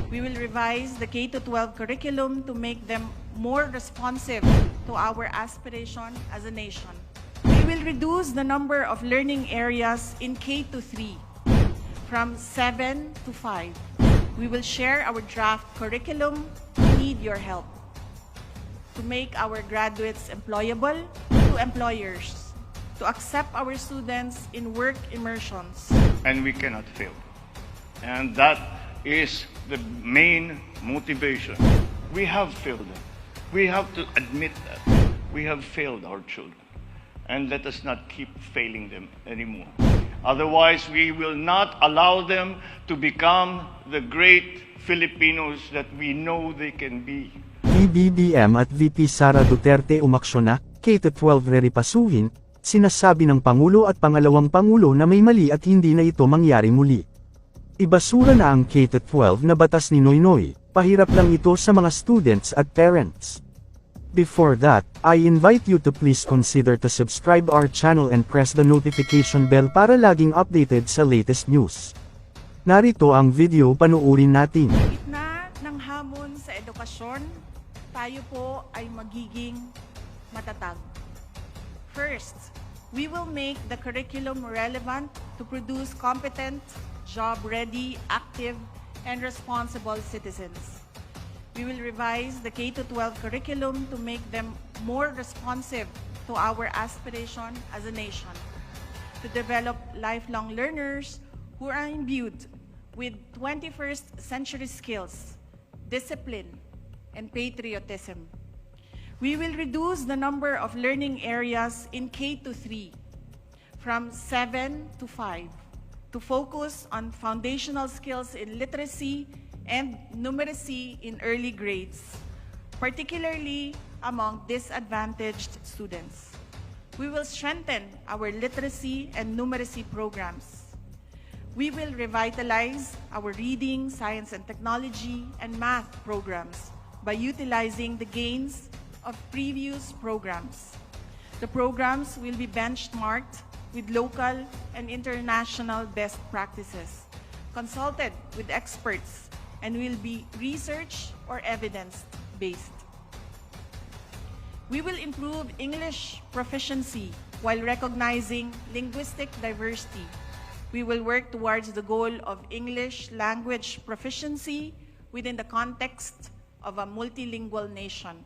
We will revise the K-12 curriculum to make them more responsive to our aspiration as a nation. We will reduce the number of learning areas in K-3 from 7 to 5. We will share our draft curriculum. We need your help to make our graduates employable to employers, to accept our students in work immersions. And we cannot fail. And that is the main motivation. We have failed them. We have to admit that. We have failed our children. And let us not keep failing them anymore. Otherwise, we will not allow them to become the great Filipinos that we know they can be. Pbbm at VP Sara Duterte umaksyon na, K-12 reripasuhin, sinasabi ng Pangulo at Pangalawang Pangulo na may mali at hindi na ito mangyari muli. Ibasura na ang K-12 na batas ni Noynoy, pahirap lang ito sa mga students at parents. Before that, I invite you to please consider to subscribe our channel and press the notification bell para laging updated sa latest news. Narito ang video, panuurin natin. Gitna ng hamon sa edukasyon, tayo po ay magiging matatag. First, we will make the curriculum relevant to produce competent, job-ready, active, and responsible citizens. We will revise the K-12 curriculum to make them more responsive to our aspiration as a nation, to develop lifelong learners who are imbued with 21st century skills, discipline, and patriotism. We will reduce the number of learning areas in K-3 from 7 to 5 to focus on foundational skills in literacy and numeracy in early grades, particularly among disadvantaged students. We will strengthen our literacy and numeracy programs. We will revitalize our reading, science and technology, and math programs by utilizing the gains of previous programs. The programs will be benchmarked with local and international best practices, consulted with experts, and will be research or evidence-based. We will improve English proficiency while recognizing linguistic diversity. We will work towards the goal of English language proficiency within the context of a multilingual nation.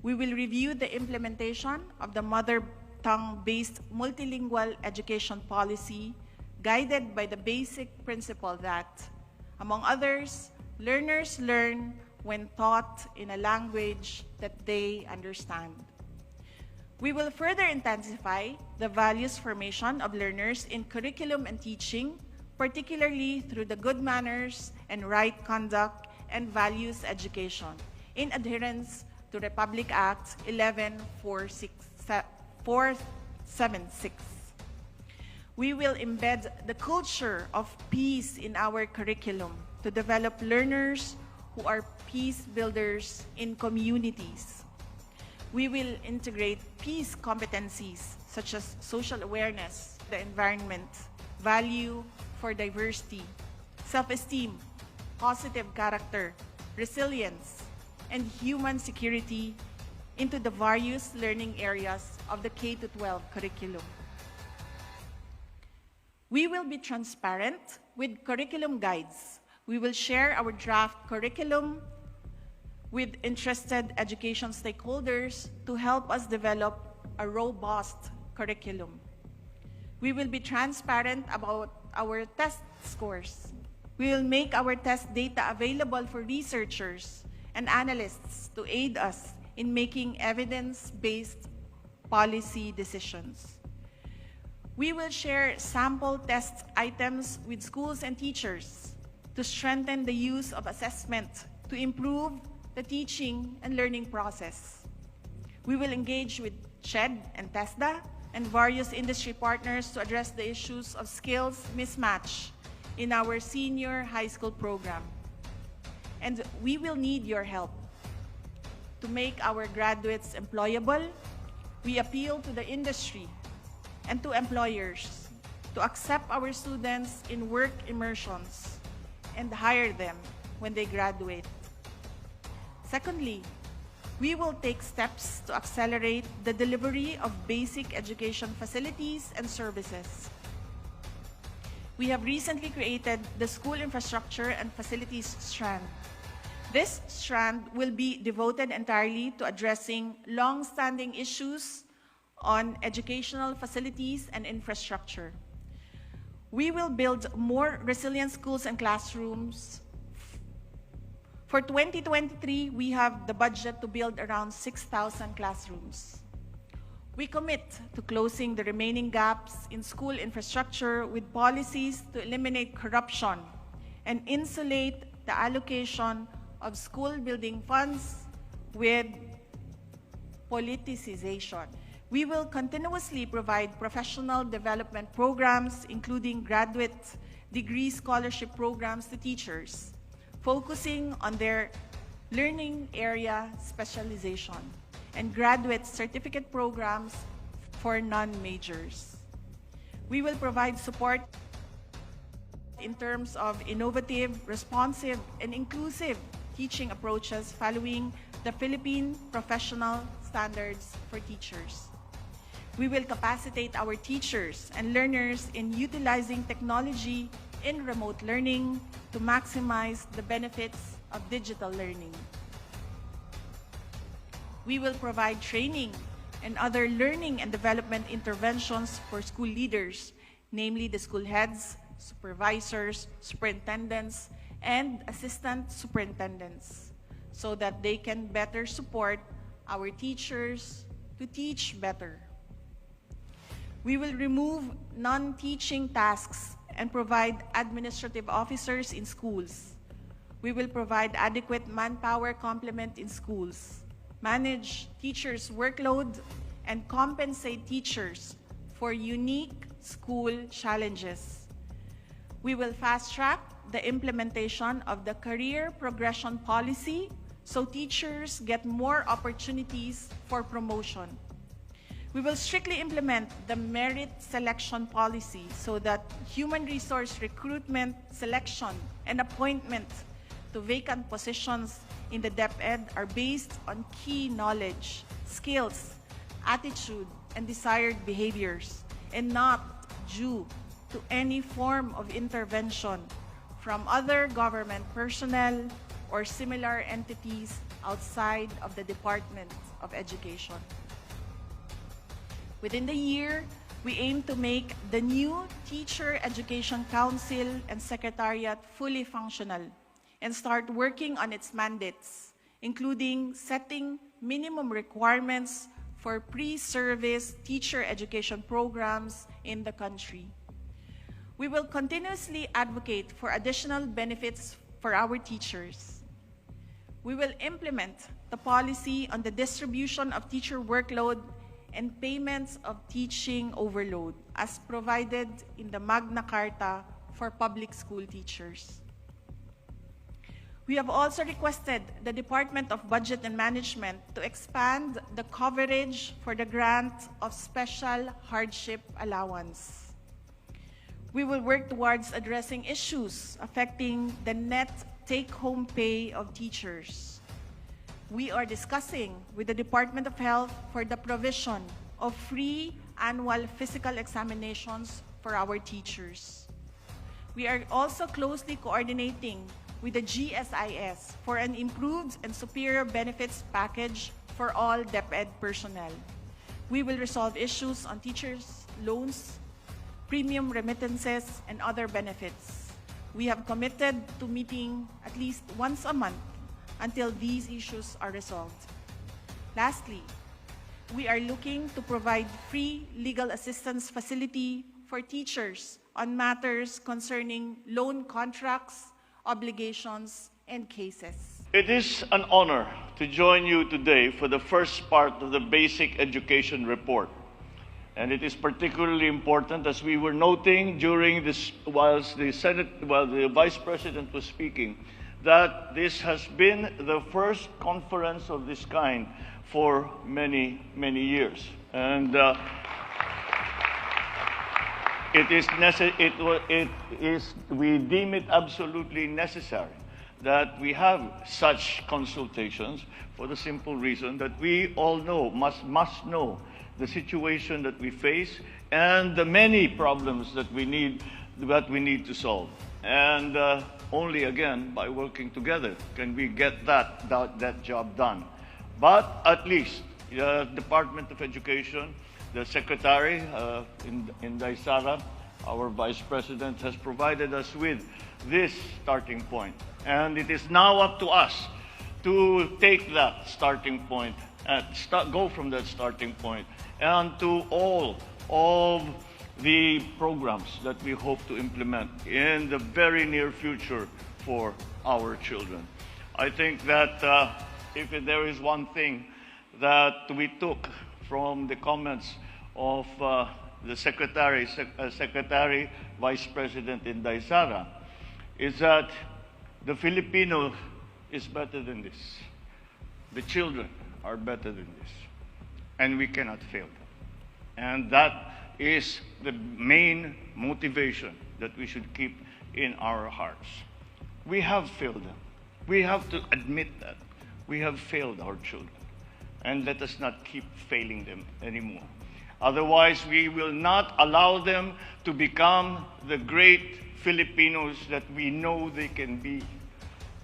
We will review the implementation of the mother tongue-based multilingual education policy, guided by the basic principle that, among others, learners learn when taught in a language that they understand. We will further intensify the values formation of learners in curriculum and teaching, particularly through the good manners and right conduct and values education, in adherence to Republic Act 11476. We will embed the culture of peace in our curriculum to develop learners who are peace builders in communities. We will integrate peace competencies such as social awareness, the environment, value for diversity, self-esteem, positive character, resilience, and human security into the various learning areas of the K-12 curriculum. We will be transparent with curriculum guides. We will share our draft curriculum with interested education stakeholders to help us develop a robust curriculum. We will be transparent about our test scores. We will make our test data available for researchers and analysts to aid us in making evidence-based policy decisions. We will share sample test items with schools and teachers to strengthen the use of assessment to improve the teaching and learning process. We will engage with CHED and TESDA and various industry partners to address the issues of skills mismatch in our senior high school program. And we will need your help to make our graduates employable. We appeal to the industry and to employers to accept our students in work immersions and hire them when they graduate. Secondly, we will take steps to accelerate the delivery of basic education facilities and services. We have recently created the School Infrastructure and Facilities Strand. This strand will be devoted entirely to addressing long-standing issues on educational facilities and infrastructure. We will build more resilient schools and classrooms. For 2023, we have the budget to build around 6,000 classrooms. We commit to closing the remaining gaps in school infrastructure with policies to eliminate corruption and insulate the allocation of school building funds with politicization. We will continuously provide professional development programs, including graduate degree scholarship programs to teachers, focusing on their learning area specialization, and graduate certificate programs for non-majors. We will provide support in terms of innovative, responsive, and inclusive teaching approaches following the Philippine Professional Standards for Teachers. We will capacitate our teachers and learners in utilizing technology in remote learning to maximize the benefits of digital learning. We will provide training and other learning and development interventions for school leaders, namely the school heads, supervisors, superintendents, and assistant superintendents, so that they can better support our teachers to teach better. We will remove non-teaching tasks and provide administrative officers in schools. We will provide adequate manpower complement in schools, manage teachers' workload, and compensate teachers for unique school challenges. We will fast-track the implementation of the career progression policy so teachers get more opportunities for promotion. We will strictly implement the merit selection policy so that human resource recruitment, selection, and appointment to vacant positions in the DepEd are based on key knowledge, skills, attitude, and desired behaviors, and not due to any form of intervention from other government personnel or similar entities outside of the Department of Education. Within the year, we aim to make the new Teacher Education Council and Secretariat fully functional and start working on its mandates, including setting minimum requirements for pre-service teacher education programs in the country. We will continuously advocate for additional benefits for our teachers. We will implement the policy on the distribution of teacher workload and payments of teaching overload as provided in the Magna Carta for public school teachers. We have also requested the Department of Budget and Management to expand the coverage for the grant of special hardship allowance. We will work towards addressing issues affecting the net take-home pay of teachers. We are discussing with the Department of Health for the provision of free annual physical examinations for our teachers. We are also closely coordinating with the GSIS for an improved and superior benefits package for all DepEd personnel. We will resolve issues on teachers' loans, premium remittances, and other benefits. We have committed to meeting at least once a month until these issues are resolved. Lastly, we are looking to provide free legal assistance facility for teachers on matters concerning loan contracts, obligations, and cases. It is an honor to join you today for the first part of the Basic Education Report. And it is particularly important, as we were noting during this, while the Vice President was speaking, that this has been the first conference of this kind for many, many years. And we deem it absolutely necessary that we have such consultations for the simple reason that we all know, must know the situation that we face and the many problems that we need to solve. And only again by working together can we get that job done. But at least the Department of Education, the Secretary in Sara, our Vice President, has provided us with this starting point. And it is now up to us to take that starting point and go from that starting point and to all of the programs that we hope to implement in the very near future for our children. I think that if there is one thing that we took from the comments of the Secretary, Vice President in Sara, is that the Filipino is better than this. The children are better than this. And we cannot fail them. And that is the main motivation that we should keep in our hearts. We have failed them. We have to admit that. We have failed our children. And let us not keep failing them anymore. Otherwise, we will not allow them to become the great Filipinos that we know they can be.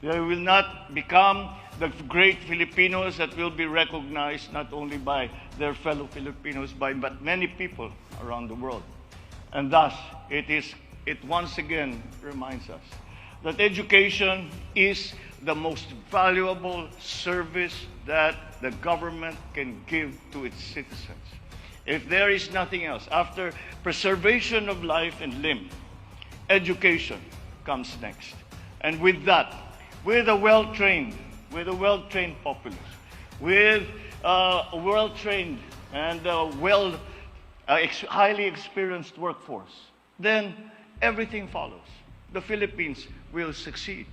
They will not become the great Filipinos that will be recognized not only by their fellow Filipinos, but many people around the world. And thus, it once again reminds us that education is the most valuable service that the government can give to its citizens. If there is nothing else, after preservation of life and limb, education comes next. And with that, with a well-trained populace, with a well-trained and highly experienced workforce, then everything follows. The Philippines will succeed.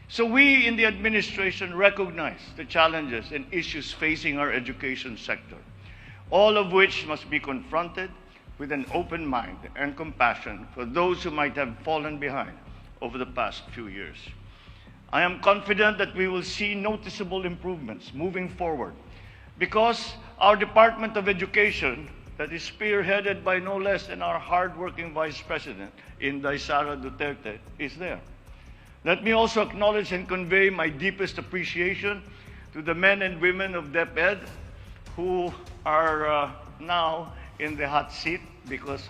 So we in the administration recognize the challenges and issues facing our education sector, all of which must be confronted with an open mind and compassion for those who might have fallen behind over the past few years. I am confident that we will see noticeable improvements moving forward because our Department of Education, that is spearheaded by no less than our hardworking Vice President in Sara Duterte, is there. Let me also acknowledge and convey my deepest appreciation to the men and women of DepEd who are now in the hot seat because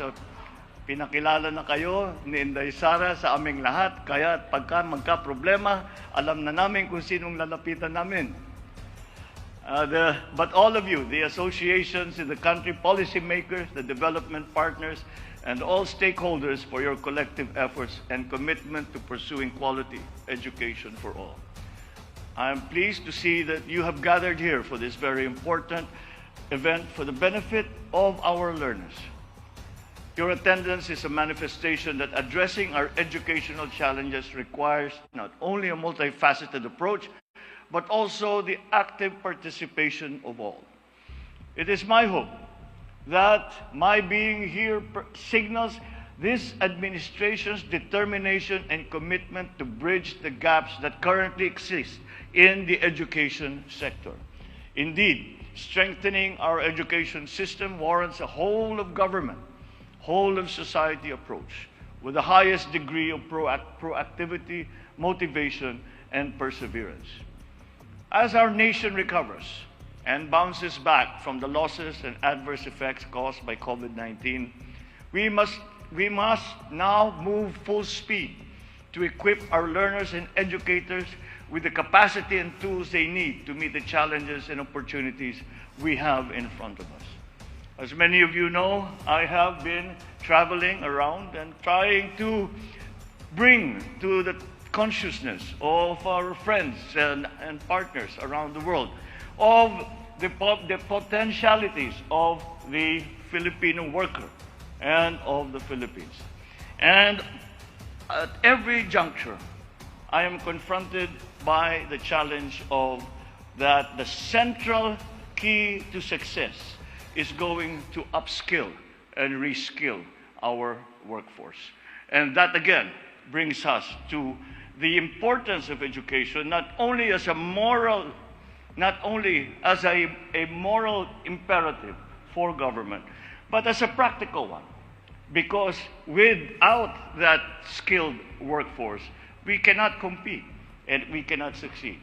pinakilala na kayo ni Inday Sara sa aming lahat. Kaya pagka magka-problema, alam na namin kung sinong lalapitan namin. But all of you, the associations in the country, policymakers, the development partners, and all stakeholders for your collective efforts and commitment to pursuing quality education for all. I am pleased to see that you have gathered here for this very important event for the benefit of our learners. Your attendance is a manifestation that addressing our educational challenges requires not only a multifaceted approach, but also the active participation of all. It is my hope that my being here signals this administration's determination and commitment to bridge the gaps that currently exist in the education sector. Indeed, strengthening our education system warrants a whole of government, whole of society approach with the highest degree of proactivity, motivation, and perseverance. As our nation recovers and bounces back from the losses and adverse effects caused by COVID-19, we must now move full speed to equip our learners and educators with the capacity and tools they need to meet the challenges and opportunities we have in front of us. As many of you know, I have been traveling around and trying to bring to the consciousness of our friends and partners around the world of the potentialities of the Filipino worker and of the Philippines. And at every juncture, I am confronted by the challenge of that the central key to success is going to upskill and reskill our workforce. And that again brings us to the importance of education not only as a moral imperative for government, but as a practical one. Because without that skilled workforce, we cannot compete and we cannot succeed.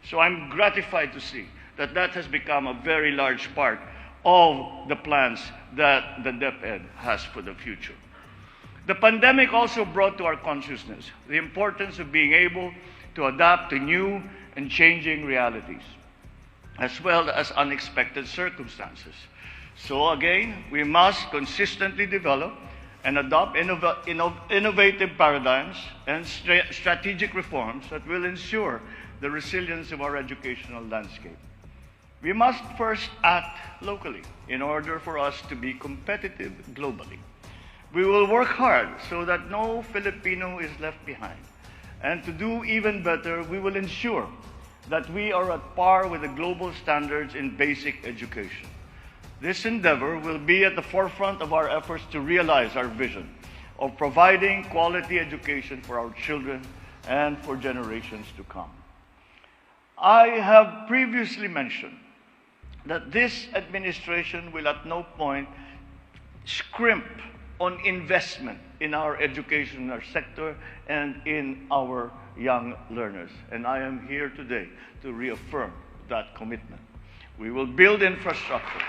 So I'm gratified to see that that has become a very large part of the plans that the DepEd has for the future. The pandemic also brought to our consciousness the importance of being able to adapt to new and changing realities, as well as unexpected circumstances. So again, we must consistently develop and adopt innovative paradigms and strategic reforms that will ensure the resilience of our educational landscape. We must first act locally in order for us to be competitive globally. We will work hard so that no Filipino is left behind. And to do even better, we will ensure that we are at par with the global standards in basic education. This endeavor will be at the forefront of our efforts to realize our vision of providing quality education for our children and for generations to come. I have previously mentioned that this administration will at no point scrimp on investment in our educational sector and in our young learners. And I am here today to reaffirm that commitment. We will build infrastructure.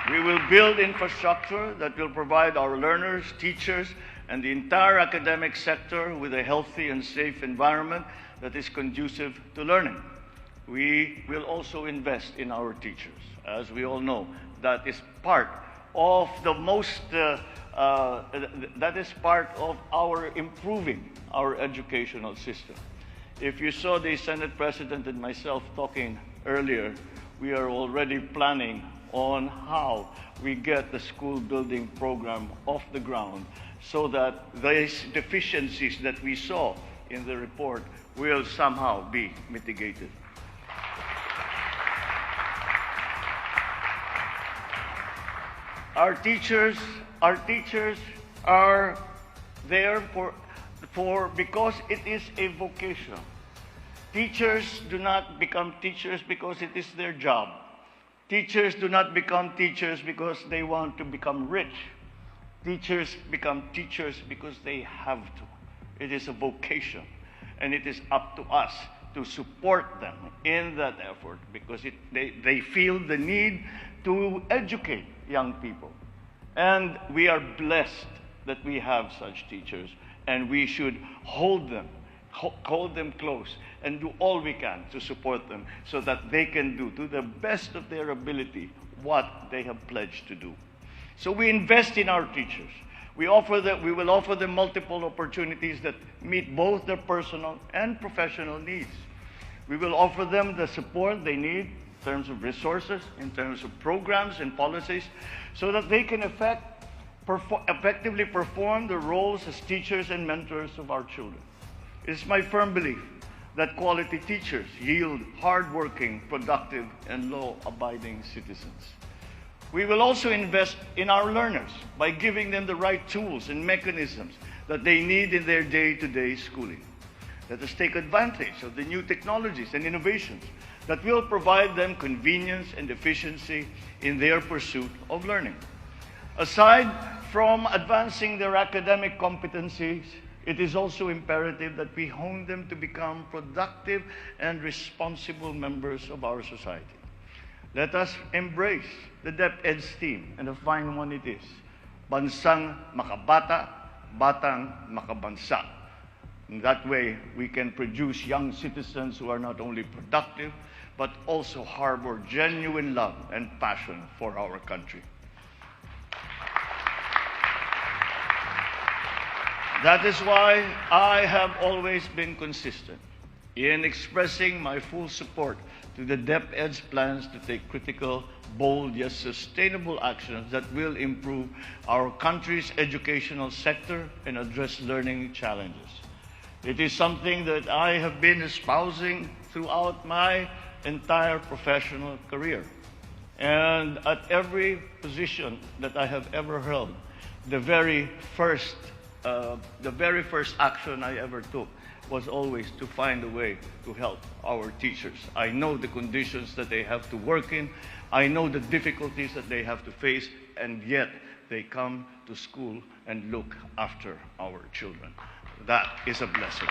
We will build infrastructure that will provide our learners, teachers, and the entire academic sector with a healthy and safe environment that is conducive to learning. We will also invest in our teachers. As we all know, that is part of our improving our educational system. If you saw the Senate President and myself talking earlier, we are already planning on how we get the school building program off the ground so that these deficiencies that we saw in the report will somehow be mitigated. Our teachers are there because it is a vocation. Teachers do not become teachers because it is their job. Teachers do not become teachers because they want to become rich. Teachers become teachers because they have to. It is a vocation, and it is up to us to support them in that effort because they feel the need to educate young people. And we are blessed that we have such teachers, and we should hold them close and do all we can to support them so that they can do to the best of their ability what they have pledged to do. So we invest in our teachers. We will offer them multiple opportunities that meet both their personal and professional needs. We will offer them the support they need in terms of resources, in terms of programs and policies, so that they can effectively perform their roles as teachers and mentors of our children. It is my firm belief that quality teachers yield hardworking, productive, and law-abiding citizens. We will also invest in our learners by giving them the right tools and mechanisms that they need in their day-to-day schooling. Let us take advantage of the new technologies and innovations that will provide them convenience and efficiency in their pursuit of learning. Aside from advancing their academic competencies, it is also imperative that we hone them to become productive and responsible members of our society. Let us embrace the DepEd's theme, and a fine one it is, Bansang Makabata, Batang Makabansa. In that way, we can produce young citizens who are not only productive, but also harbor genuine love and passion for our country. That is why I have always been consistent in expressing my full support to the DepEd's plans to take critical, bold, yet sustainable actions that will improve our country's educational sector and address learning challenges. It is something that I have been espousing throughout my entire professional career. And at every position that I have ever held, the very first action I ever took was always to find a way to help our teachers. I know the conditions that they have to work in. I know the difficulties that they have to face, and yet they come to school and look after our children. That is a blessing.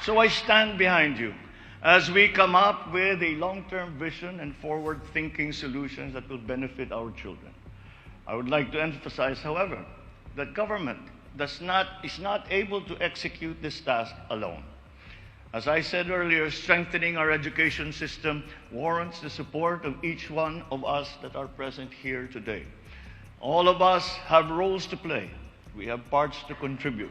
So I stand behind you as we come up with a long-term vision and forward-thinking solutions that will benefit our children. I would like to emphasize, however, that government is not able to execute this task alone. As I said earlier, strengthening our education system warrants the support of each one of us that are present here today. All of us have roles to play. We have parts to contribute.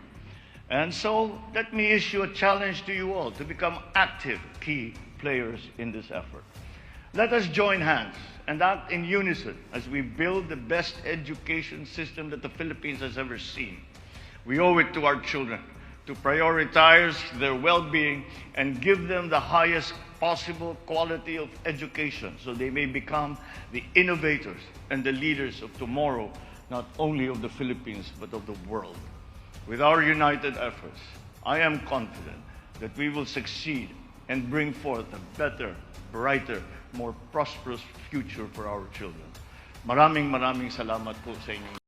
And so let me issue a challenge to you all to become active key players in this effort. Let us join hands and act in unison as we build the best education system that the Philippines has ever seen. We owe it to our children to prioritize their well-being and give them the highest possible quality of education so they may become the innovators and the leaders of tomorrow, not only of the Philippines, but of the world. With our united efforts, I am confident that we will succeed and bring forth a better, brighter, more prosperous future for our children. Maraming salamat po sa inyo.